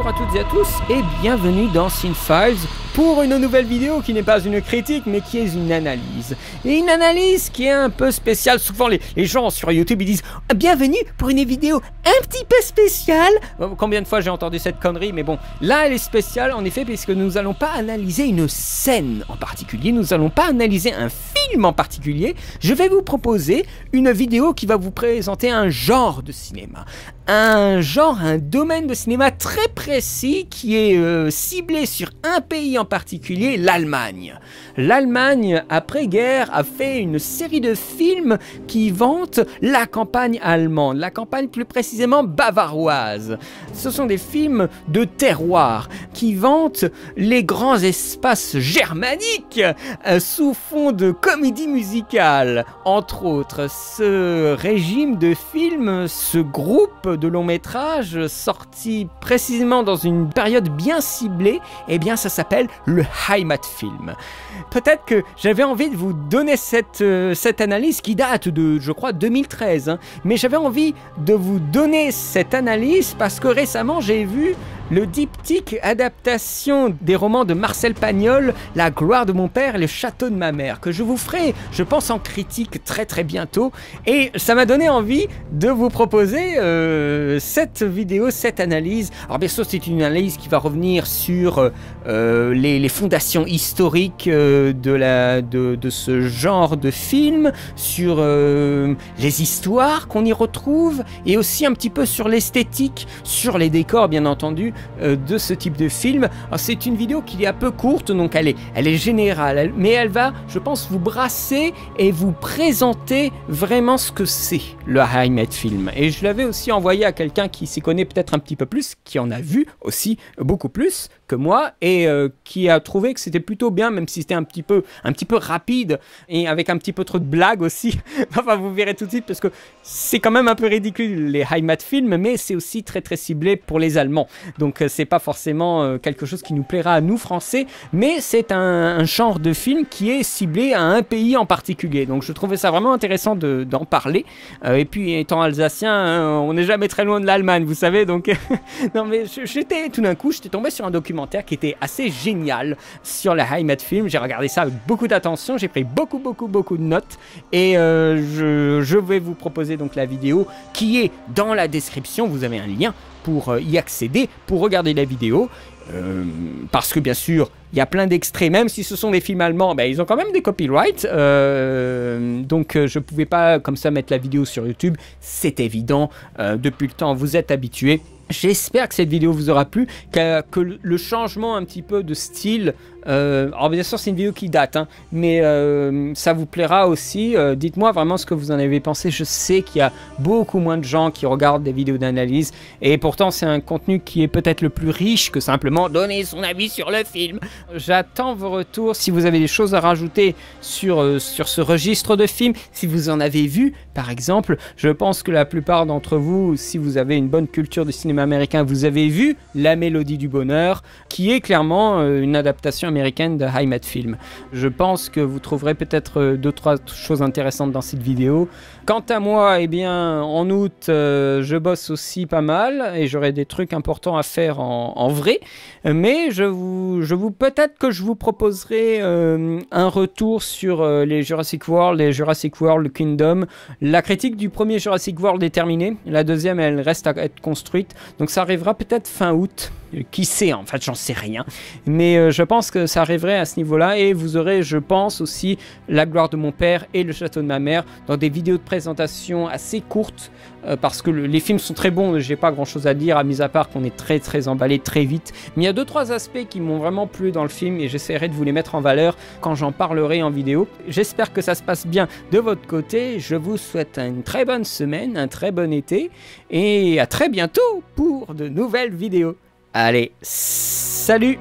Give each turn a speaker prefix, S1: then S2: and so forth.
S1: bonjour à toutes et à tous et bienvenue dans Cinefiles pour une nouvelle vidéo qui n'est pas une critique mais qui est une analyse. Et une analyse qui est un peu spéciale. Souvent les gens sur YouTube ils disent bienvenue pour une vidéo un petit peu spéciale. Combien de fois j'ai entendu cette connerie, mais bon, là elle est spéciale en effet puisque nous n'allons pas analyser une scène en particulier, nous n'allons pas analyser un film en particulier. Je vais vous proposer une vidéo qui va vous présenter un genre de cinéma. Un domaine de cinéma très précis qui est ciblé sur un pays en particulier, l'Allemagne. L'Allemagne, après-guerre, a fait une série de films qui vantent la campagne allemande, la campagne plus précisément bavaroise. Ce sont des films de terroir qui vantent les grands espaces germaniques sous fond de comédie musicale. Entre autres, ce régime de films, ce groupe de long métrage sorti précisément dans une période bien ciblée, eh bien ça s'appelle le Heimatfilm. Peut-être que j'avais envie de vous donner cette analyse qui date de, je crois, 2013, hein, mais j'avais envie de vous donner cette analyse parce que récemment j'ai vu le diptyque adaptation des romans de Marcel Pagnol, La gloire de mon père et Le château de ma mère, que je vous ferai, je pense, en critique très bientôt. Et ça m'a donné envie de vous proposer cette vidéo, cette analyse. Alors bien sûr, c'est une analyse qui va revenir sur les fondations historiques de ce genre de film, sur les histoires qu'on y retrouve, et aussi un petit peu sur l'esthétique, sur les décors, bien entendu, de ce type de film. C'est une vidéo qui est un peu courte, donc elle est générale, mais elle va, je pense, vous brasser et vous présenter vraiment ce que c'est le Heimatfilm. Et je l'avais aussi envoyé à quelqu'un qui s'y connaît peut-être un petit peu plus, qui en a vu aussi beaucoup plus que moi, et qui a trouvé que c'était plutôt bien, même si c'était un petit peu rapide et avec un petit peu trop de blagues aussi. Enfin, vous verrez tout de suite parce que c'est quand même un peu ridicule les Heimatfilm, mais c'est aussi très ciblé pour les Allemands. Donc c'est pas forcément quelque chose qui nous plaira à nous Français, mais c'est un genre de film qui est ciblé à un pays en particulier. Donc je trouvais ça vraiment intéressant d'en parler. Et puis étant alsacien, hein, on n'est jamais très loin de l'Allemagne, vous savez. Donc non mais tout d'un coup, j'étais tombé sur un documentaire qui était assez génial sur le Heimatfilm. J'ai regardé ça avec beaucoup d'attention, j'ai pris beaucoup de notes, et je vais vous proposer donc la vidéo qui est dans la description. Vous avez un lien pour y accéder, pour regarder la vidéo, parce que bien sûr il y a plein d'extraits, même si ce sont des films allemands, ben, ils ont quand même des copyrights, donc je pouvais pas comme ça mettre la vidéo sur YouTube, c'est évident, depuis le temps vous êtes habitués. J'espère que cette vidéo vous aura plu, que le changement un petit peu de style, alors bien sûr c'est une vidéo qui date, hein, mais ça vous plaira aussi. Dites-moi vraiment ce que vous en avez pensé. Je sais qu'il y a beaucoup moins de gens qui regardent des vidéos d'analyse, et pourtant c'est un contenu qui est peut-être le plus riche que simplement donner son avis sur le film. J'attends vos retours, si vous avez des choses à rajouter sur ce registre de films, si vous en avez vu par exemple. Je pense que la plupart d'entre vous, si vous avez une bonne culture du cinéma américain, vous avez vu La Mélodie du Bonheur, qui est clairement une adaptation américaine de Heimatfilm. Je pense que vous trouverez peut-être 2-3 choses intéressantes dans cette vidéo. Quant à moi, eh bien, en août, je bosse aussi pas mal et j'aurai des trucs importants à faire en vrai. Mais peut-être que je vous proposerai un retour sur les Jurassic World Kingdom. La critique du premier Jurassic World est terminée. La deuxième, elle reste à être construite. Donc ça arrivera peut-être fin août. Qui sait, en fait, j'en sais rien. Mais je pense que ça arriverait à ce niveau-là. Et vous aurez, je pense, aussi La gloire de mon père et Le château de ma mère dans des vidéos de présentation assez courtes. Parce que les films sont très bons, j'ai pas grand-chose à dire, à mis à part qu'on est très emballé très vite. Mais il y a 2-3 aspects qui m'ont vraiment plu dans le film et j'essaierai de vous les mettre en valeur quand j'en parlerai en vidéo. J'espère que ça se passe bien de votre côté. Je vous souhaite une très bonne semaine, un très bon été et à très bientôt pour de nouvelles vidéos. Allez, salut!